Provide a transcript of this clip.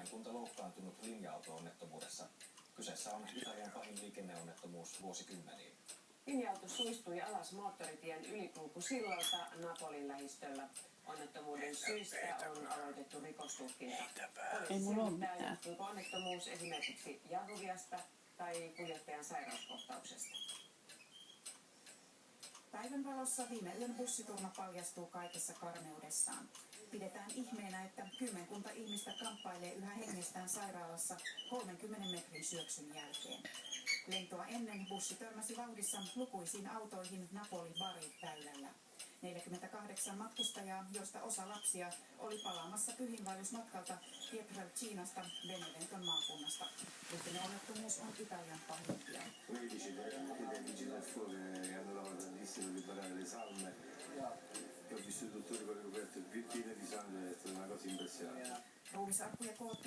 kymmenkunta loukkaantunut linja-auto-onnettomuudessa. Kyseessä on Italian pahin liikenneonnettomuus vuosikymmeniin. Linja-auto suistui alas moottoritien ylikulkusillalta Napolin lähistöllä. Onnettomuuden syistä on aloitettu rikostutkinta. Poliisi selvittää, johtuuko onnettomuus esimerkiksi jarruviasta tai kuljettajan sairauskohtauksesta. Päivänvalossa viime yön bussiturma paljastuu kaikessa karmeudessaan. Pidetään ihmeenä, että kymmenkunta ihmistä kamppailee yhä hengestään sairaalassa 30 metrin syöksyn jälkeen. Lentoa ennen bussi törmäsi vauhdissa lukuisiin autoihin Napoli-Bari-väylällä. 48 matkustajaa, joista osa lapsia, oli palaamassa pyhinvaellusmatkalta Pietrelcinasta Beneventon maakunnasta. Liikenneonnettomuus on Italian pahimpia. Medici dei vigili del fuoco che hanno lavorato tantissimo per liberare le salme. E ho visto i dottori con le coperte piene di sangue, è stata una cosa impressionante. Ruumisarkkuja koottiin